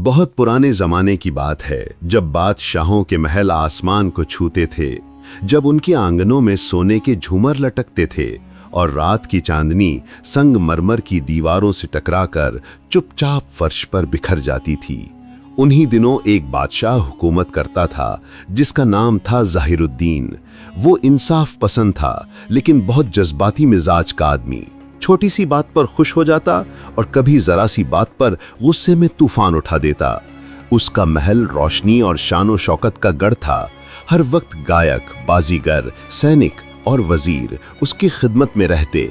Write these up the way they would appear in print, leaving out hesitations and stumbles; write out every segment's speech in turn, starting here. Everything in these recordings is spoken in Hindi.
बहुत पुराने जमाने की बात है, जब बादशाहों के महल आसमान को छूते थे, जब उनके आंगनों में सोने के झूमर लटकते थे और रात की चांदनी संगमरमर की दीवारों से टकराकर चुपचाप फर्श पर बिखर जाती थी। उन्हीं दिनों एक बादशाह हुकूमत करता था जिसका नाम था ज़हीरुद्दीन। वो इंसाफ पसंद था, लेकिन बहुत जज्बाती मिजाज का आदमी। छोटी सी बात पर खुश हो जाता और कभी जरा सी बात पर गुस्से में तूफान उठा देता। उसका महल रोशनी और शानो शौकत का गढ़ था। हर वक्त गायक, बाजीगर, सैनिक और वजीर उसकी खिदमत में रहते,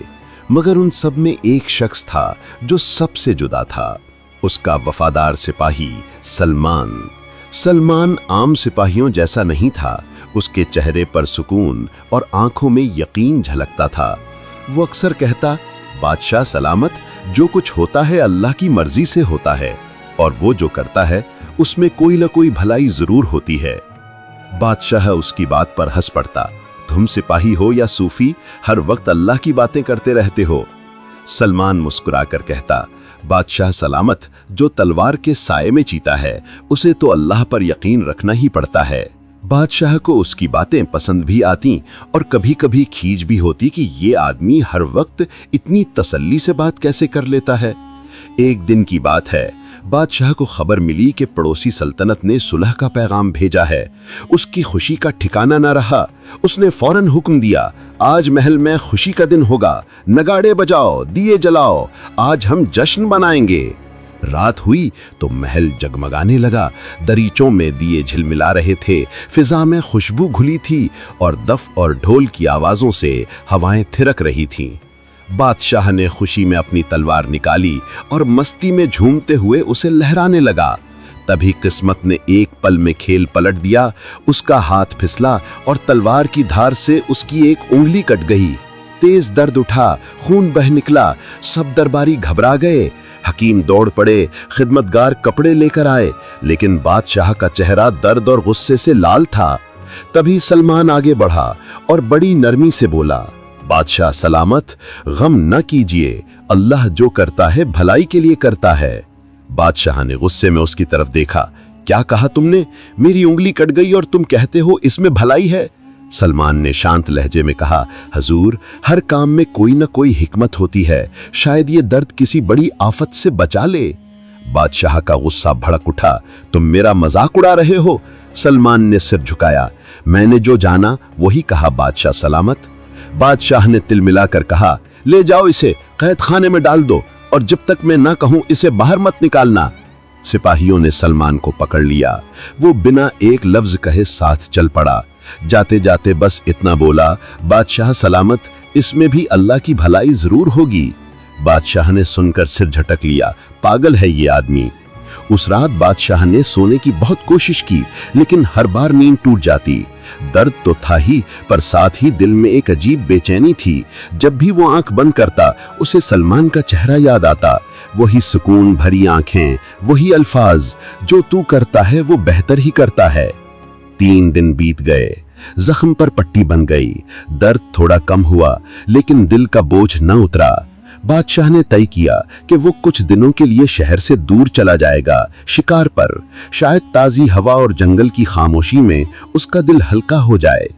मगर उन सब में एक शख्स था जो सबसे जुदा था। उसका वफादार सिपाही सलमान। सलमान आम सिपाहियों जैसा नहीं था। उसके चेहरे पर सुकून और आंखों में यकीन झलकता था। वो अक्सर कहता, बादशाह सलामत, जो कुछ होता है अल्लाह की मर्जी से होता है, और वो जो करता है उसमें कोई न कोई भलाई जरूर होती है। बादशाह उसकी बात पर हंस पड़ता, तुम सिपाही हो या सूफी, हर वक्त अल्लाह की बातें करते रहते हो। सलमान मुस्कुराकर कहता, बादशाह सलामत, जो तलवार के साये में जीता है उसे तो अल्लाह पर यकीन रखना ही पड़ता है। बादशाह को उसकी बातें पसंद भी आती और कभी कभी खीज भी होती कि ये आदमी हर वक्त इतनी तसल्ली से बात कैसे कर लेता है। एक दिन की बात है, बादशाह को खबर मिली कि पड़ोसी सल्तनत ने सुलह का पैगाम भेजा है। उसकी खुशी का ठिकाना न रहा। उसने फौरन हुक्म दिया, आज महल में खुशी का दिन होगा, नगाड़े बजाओ, दिए जलाओ, आज हम जश्न मनाएंगे। रात हुई तो महल जगमगाने लगा। दरीचों में दिए झिलमिला रहे थे, फिजा में खुशबू घुली थी और दफ और ढोल की आवाजों से हवाएं थिरक रही थीं। बादशाह ने खुशी में अपनी तलवार निकाली और मस्ती में झूमते हुए उसे लहराने लगा। तभी किस्मत ने एक पल में खेल पलट दिया। उसका हाथ फिसला और तलवार की धार से उसकी एक उंगली कट गई। तेज दर्द उठा, खून बह निकला। सब दरबारी घबरा गए। हकीम दौड़ पड़े, खिदमतगार कपड़े लेकर आए, लेकिन बादशाह का चेहरा दर्द और गुस्से से लाल था। तभी सलमान आगे बढ़ा और बड़ी नरमी से बोला, बादशाह सलामत, गम न कीजिए, अल्लाह जो करता है भलाई के लिए करता है। बादशाह ने गुस्से में उसकी तरफ देखा, क्या कहा तुमने? मेरी उंगली कट गई और तुम कहते हो इसमें भलाई है? सलमान ने शांत लहजे में कहा, हजूर, हर काम में कोई न कोई हिकमत होती है, शायद ये दर्द किसी बड़ी आफत से बचा ले। बादशाह का गुस्सा भड़क उठा, तुम मेरा मजाक उड़ा रहे हो? सलमान ने सिर झुकाया, मैंने जो जाना वही कहा बादशाह सलामत। बादशाह ने तिल मिलाकर कहा, ले जाओ इसे कैद खाने में डाल दो और जब तक मैं ना कहूं इसे बाहर मत निकालना। सिपाहियों ने सलमान को पकड़ लिया। वो बिना एक लफ्ज कहे साथ चल पड़ा। जाते जाते बस इतना बोला, बादशाह सलामत, इसमें भी अल्लाह की भलाई जरूर होगी। बादशाह ने सुनकर सिर झटक लिया, पागल है ये आदमी। उस रात बादशाह ने सोने की बहुत कोशिश की, लेकिन हर बार नींद टूट जाती। दर्द तो था ही, पर साथ ही दिल में एक अजीब बेचैनी थी। जब भी वो आंख बंद करता उसे सलमान का चेहरा याद आता। वही सुकून भरी आंखें, वही अल्फाज, जो तू करता है वो बेहतर ही करता है। 3 दिन बीत गए, जख्म पर पट्टी बन गई। दर्द थोड़ा कम हुआ, लेकिन दिल का बोझ न उतरा। बादशाह ने तय किया कि वो कुछ दिनों के लिए शहर से दूर चला जाएगा, शिकार पर। शायद ताजी हवा और जंगल की खामोशी में उसका दिल हल्का हो जाए।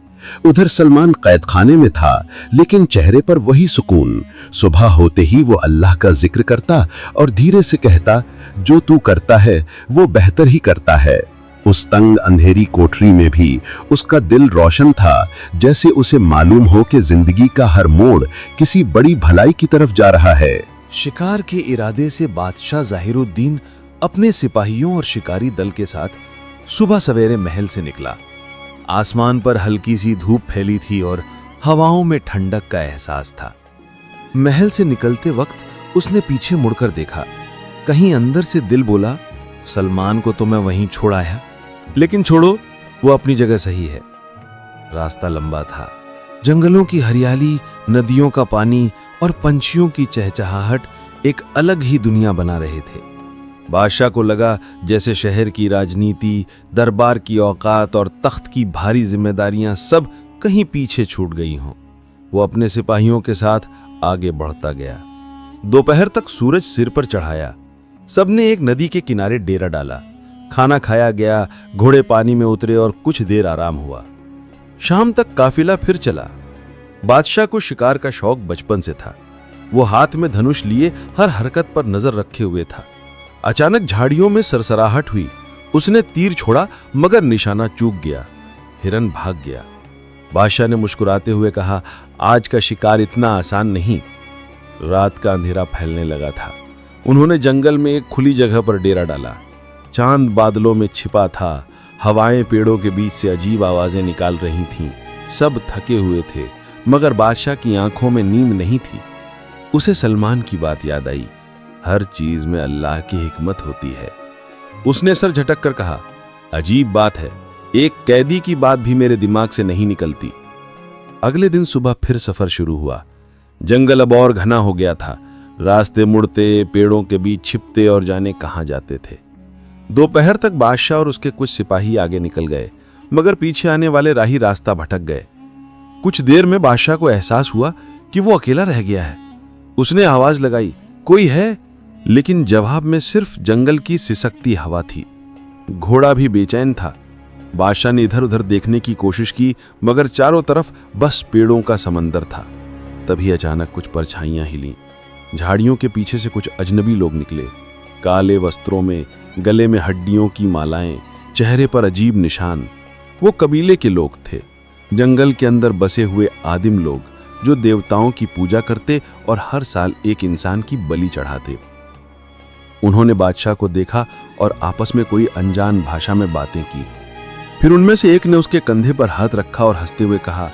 उधर सलमान कैद खाने में था, लेकिन चेहरे पर वही सुकून। सुबह होते ही वो अल्लाह का जिक्र करता और धीरे से कहता, जो तू करता है वो बेहतर ही करता है। उस तंग अंधेरी कोठरी में भी उसका दिल रोशन था, जैसे उसे मालूम हो कि जिंदगी का हर मोड़ किसी बड़ी भलाई की तरफ जा रहा है। शिकार के इरादे से बादशाह ज़हीरुद्दीन अपने सिपाहियों और शिकारी दल के साथ सुबह सवेरे महल से निकला। आसमान पर हल्की सी धूप फैली थी और हवाओं में ठंडक का एहसास था। महल से निकलते वक्त उसने पीछे मुड़कर देखा। कहीं अंदर से दिल बोला, सलमान को तो मैं वहीं छोड़ आया, लेकिन छोड़ो, वो अपनी जगह सही है। रास्ता लंबा था। जंगलों की हरियाली, नदियों का पानी और पंछियों की चहचहाहट एक अलग ही दुनिया बना रहे थे। बादशाह को लगा जैसे शहर की राजनीति, दरबार की औकात और तख्त की भारी जिम्मेदारियां सब कहीं पीछे छूट गई हों। वो अपने सिपाहियों के साथ आगे बढ़ता गया। दोपहर तक सूरज सिर पर चढ़ाया। सबने एक नदी के किनारे डेरा डाला। खाना खाया गया, घोड़े पानी में उतरे और कुछ देर आराम हुआ। शाम तक काफिला फिर चला। बादशाह को शिकार का शौक बचपन से था। वो हाथ में धनुष लिए हर हरकत पर नजर रखे हुए था। अचानक झाड़ियों में सरसराहट हुई। उसने तीर छोड़ा मगर निशाना चूक गया। हिरन भाग गया। बादशाह ने मुस्कुराते हुए कहा, आज का शिकार इतना आसान नहीं। रात का अंधेरा फैलने लगा था। उन्होंने जंगल में एक खुली जगह पर डेरा डाला। चांद बादलों में छिपा था। हवाएं पेड़ों के बीच से अजीब आवाजें निकाल रही थीं। सब थके हुए थे मगर बादशाह की आंखों में नींद नहीं थी। उसे सलमान की बात याद आई। हर चीज में अल्लाह की हिकमत होती है। उसने सर झटक कर कहा, अजीब बात है, एक कैदी की बात भी मेरे दिमाग से नहीं निकलती। अगले दिन सुबह फिर सफर शुरू हुआ। जंगल अब और घना हो गया था। रास्ते मुड़ते, पेड़ों के बीच छिपते और जाने कहां जाते थे। दोपहर तक बादशाह और उसके कुछ सिपाही आगे निकल गए मगर पीछे आने वाले राही रास्ता भटक गए। कुछ देर में बादशाह को एहसास हुआ कि वो अकेला रह गया है। उसने आवाज लगाई, कोई है? लेकिन जवाब में सिर्फ जंगल की सिसकती हवा थी। घोड़ा भी बेचैन था। बादशाह ने इधर उधर देखने की कोशिश की मगर चारों तरफ बस पेड़ों का समंदर था। तभी अचानक कुछ परछाइयां हिलीं। झाड़ियों के पीछे से कुछ अजनबी लोग निकले। काले वस्त्रों में, गले में हड्डियों की मालाएं, चेहरे पर अजीब निशान। वो कबीले के लोग थे, जंगल के अंदर बसे हुए आदिम लोग जो देवताओं की पूजा करते और हर साल एक इंसान की बलि चढ़ाते। उन्होंने बादशाह को देखा और आपस में कोई अनजान भाषा में बातें की। फिर उनमें से एक ने उसके कंधे पर हाथ रखा और हंसते हुए कहा,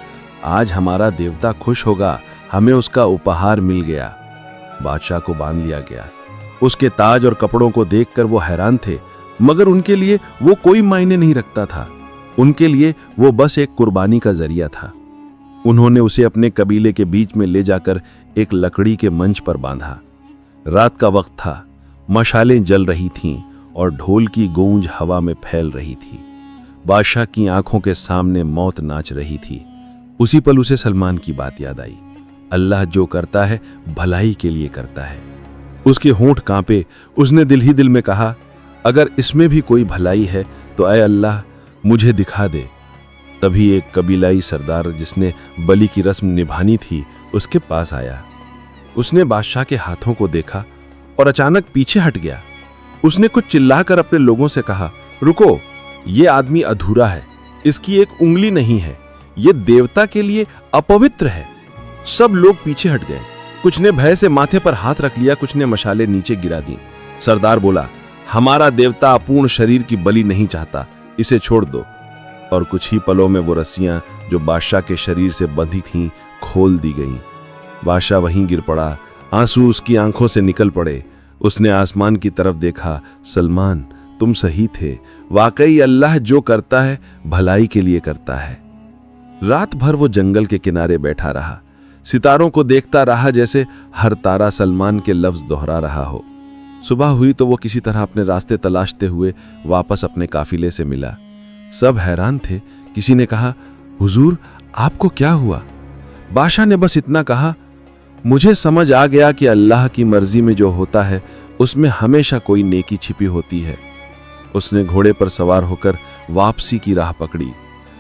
आज हमारा देवता खुश होगा, हमें उसका उपहार मिल गया। बादशाह को बांध लिया गया। उसके ताज और कपड़ों को देखकर वो हैरान थे मगर उनके लिए वो कोई मायने नहीं रखता था। उनके लिए वो बस एक कुर्बानी का जरिया था। उन्होंने उसे अपने कबीले के बीच में ले जाकर एक लकड़ी के मंच पर बांधा। रात का वक्त था। मशालें जल रही थीं और ढोल की गूंज हवा में फैल रही थी। बादशाह की आंखों के सामने मौत नाच रही थी। उसी पल उसे सलमान की बात याद आई, अल्लाह जो करता है भलाई के लिए करता है। उसके होंठ कांपे। उसने दिल ही दिल में कहा, अगर इसमें भी कोई भलाई है तो ऐ अल्लाह मुझे दिखा दे। तभी एक कबीलाई सरदार जिसने बलि की रस्म निभानी थी उसके पास आया। उसने बादशाह के हाथों को देखा और अचानक पीछे हट गया। उसने कुछ चिल्लाकर अपने लोगों से कहा, रुको, ये आदमी अधूरा है, इसकी एक उंगली नहीं है, ये देवता के लिए अपवित्र है। सब लोग पीछे हट गए। कुछ ने भय से माथे पर हाथ रख लिया, कुछ ने मशाले नीचे गिरा दी। सरदार बोला, हमारा देवता अपूर्ण शरीर की बलि नहीं चाहता, इसे छोड़ दो। और कुछ ही पलों में वो रस्सियां जो बादशाह के शरीर से बंधी थीं खोल दी गईं। बादशाह वहीं गिर पड़ा। आंसू उसकी आंखों से निकल पड़े। उसने आसमान की तरफ देखा। सलमान, तुम सही थे, वाकई अल्लाह जो करता है भलाई के लिए करता है। रात भर वो जंगल के किनारे बैठा रहा। सितारों को देखता रहा जैसे हर तारा सलमान के लफ्ज दोहरा रहा हो। सुबह हुई तो वो किसी तरह अपने रास्ते तलाशते हुए वापस अपने काफिले से मिला। सब हैरान थे। किसी ने कहा, हुजूर आपको क्या हुआ? बादशाह ने बस इतना कहा, मुझे समझ आ गया कि अल्लाह की मर्जी में जो होता है उसमें हमेशा कोई नेकी छिपी होती है। उसने घोड़े पर सवार होकर वापसी की राह पकड़ी।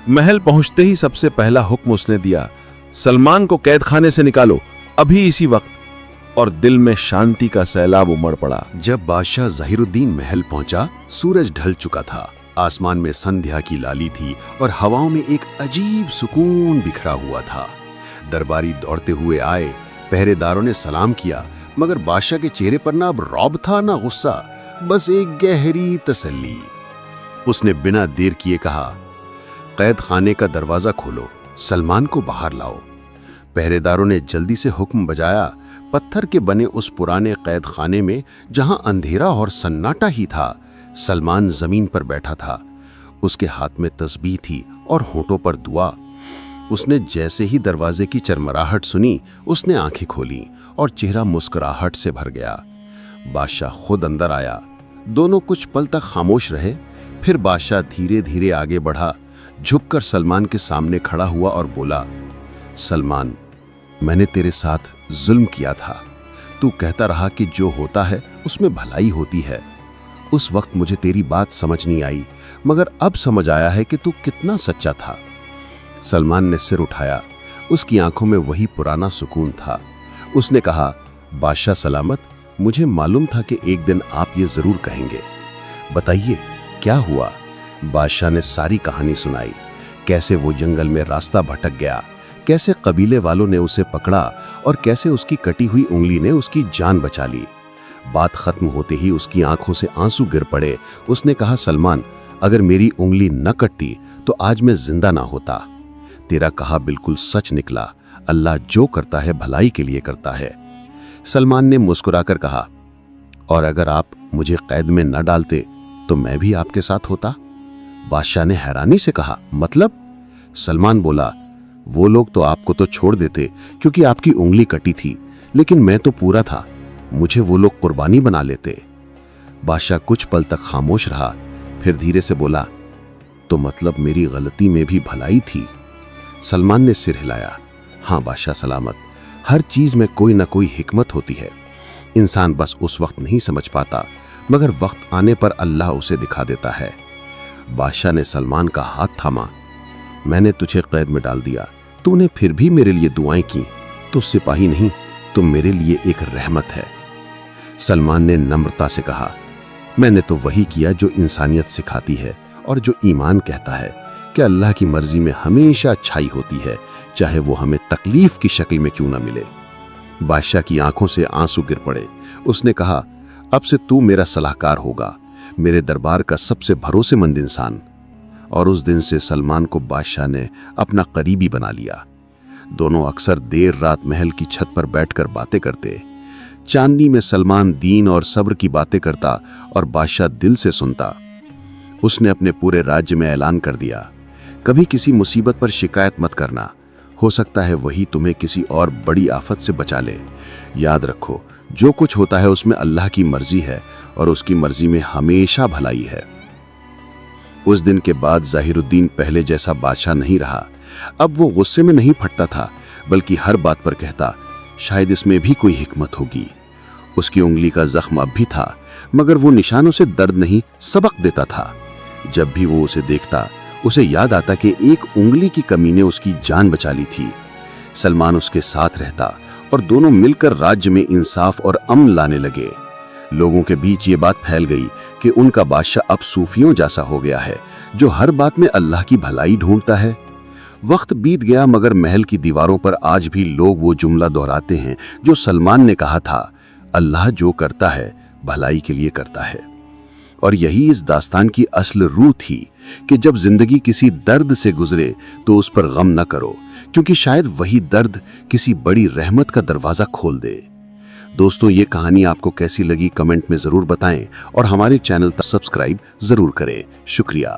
महल पहुंचते ही सबसे पहला हुक्म उसने दिया, सलमान को कैदखाने से निकालो, अभी इसी वक्त। और दिल में शांति का सैलाब उमड़ पड़ा। जब बादशाह ज़हीरुद्दीन महल पहुंचा, सूरज ढल चुका था। आसमान में संध्या की लाली थी और हवाओं में एक अजीब सुकून बिखरा हुआ था। दरबारी दौड़ते हुए आए। पहरेदारों ने सलाम किया मगर बादशाह के चेहरे पर ना अब रौब था ना गुस्सा, बस एक गहरी तसल्ली। उसने बिना देर किए कहा, कैद खाने का दरवाजा खोलो, सलमान को बाहर लाओ। पहरेदारों ने जल्दी से हुक्म बजाया। पत्थर के बने उस पुराने कैद खाने में जहां अंधेरा और सन्नाटा ही था, सलमान जमीन पर बैठा था। उसके हाथ में तस्बीह थी और होंठों पर दुआ। उसने जैसे ही दरवाजे की चरमराहट सुनी, उसने आंखें खोली और चेहरा मुस्कुराहट से भर गया। बादशाह खुद अंदर आया। दोनों कुछ पल तक खामोश रहे। फिर बादशाह धीरे धीरे आगे बढ़ा, झुककर सलमान के सामने खड़ा हुआ और बोला, सलमान, मैंने तेरे साथ जुल्म किया था, तू कहता रहा कि जो होता है उसमें भलाई होती है। उस वक्त मुझे तेरी बात समझ नहीं आई, मगर अब समझ आया है कि तू कितना सच्चा था। सलमान ने सिर उठाया। उसकी आंखों में वही पुराना सुकून था। उसने कहा, बादशाह सलामत, मुझे मालूम था कि एक दिन आप ये जरूर कहेंगे। बताइए क्या हुआ? बादशाह ने सारी कहानी सुनाई। कैसे वो जंगल में रास्ता भटक गया, कैसे कबीले वालों ने उसे पकड़ा और कैसे उसकी कटी हुई उंगली ने उसकी जान बचा ली। बात खत्म होते ही उसकी आंखों से आंसू गिर पड़े। उसने कहा, सलमान, अगर मेरी उंगली न कटती तो आज मैं जिंदा ना होता। तेरा कहा बिल्कुल सच निकला। अल्लाह जो करता है भलाई के लिए करता है। सलमान ने मुस्कुराकर कहा, और अगर आप मुझे कैद में न डालते तो मैं भी आपके साथ होता। बादशाह ने हैरानी से कहा, मतलब? सलमान बोला, वो लोग तो आपको तो छोड़ देते क्योंकि आपकी उंगली कटी थी, लेकिन मैं तो पूरा था, मुझे वो लोग कुर्बानी बना लेते। बादशाह कुछ पल तक खामोश रहा, फिर धीरे से बोला, तो मतलब मेरी गलती में भी भलाई थी? सलमान ने सिर हिलाया। हाँ बादशाह सलामत, हर चीज में कोई ना कोई हिकमत होती है। इंसान बस उस वक्त नहीं समझ पाता, मगर वक्त आने पर अल्लाह उसे दिखा देता है। बादशाह ने सलमान का हाथ थामा। मैंने तुझे कैद में डाल दिया, तूने फिर भी मेरे लिए दुआएं की। तो सिपाही नहीं, तुम मेरे लिए एक रहमत है। सलमान ने नम्रता से कहा, मैंने तो वही किया जो इंसानियत सिखाती है और जो ईमान कहता है कि अल्लाह की मर्जी में हमेशा अच्छाई होती है, चाहे वो हमें तकलीफ की शक्ल में क्यों ना मिले। बादशाह की आंखों से आंसू गिर पड़े। उसने कहा, अब से तू मेरा सलाहकार होगा, मेरे दरबार का सबसे भरोसेमंद इंसान। और उस दिन से सलमान को बादशाह ने अपना करीबी बना लिया। दोनों अक्सर देर रात महल की छत पर बैठकर बातें करते। चांदनी में सलमान दीन और सब्र की बातें करता और बादशाह दिल से सुनता। उसने अपने पूरे राज्य में ऐलान कर दिया, कभी किसी मुसीबत पर शिकायत मत करना, हो सकता है वही तुम्हें किसी और बड़ी आफत से बचा ले। याद रखो, जो कुछ होता है उसमें अल्लाह की मर्जी है और उसकी मर्जी में हमेशा भलाई है। उस दिन के बाद ज़ाहिरुद्दीन पहले जैसा बादशाह नहीं रहा। अब वो गुस्से में नहीं फटता था, बल्कि हर बात पर कहता, शायद इसमें भी कोई हिकमत होगी। उसकी उंगली का जख्म अब भी था, मगर वो निशानों से दर्द नहीं, सबक देता था। जब भी वो उसे देखता, उसे याद आता कि एक उंगली की कमी ने उसकी जान बचा ली थी। सलमान उसके साथ रहता और दोनों मिलकर राज्य में इंसाफ और अमन लाने लगे। लोगों के बीच ये बात फैल गई कि उनका बादशाह अब सूफियों जैसा हो गया है, जो हर बात में अल्लाह की भलाई ढूंढता है। वक्त बीत गया, मगर महल की दीवारों पर आज भी लोग वो जुमला दोहराते हैं जो सलमान ने कहा था, अल्लाह जो करता है भलाई के लिए करता है। और यही इस दास्तान की असल रूह थी कि जब जिंदगी किसी दर्द से गुजरे तो उस पर गम न करो, क्योंकि शायद वही दर्द किसी बड़ी रहमत का दरवाजा खोल दे। दोस्तों, ये कहानी आपको कैसी लगी कमेंट में जरूर बताएं और हमारे चैनल तक सब्सक्राइब जरूर करें। शुक्रिया।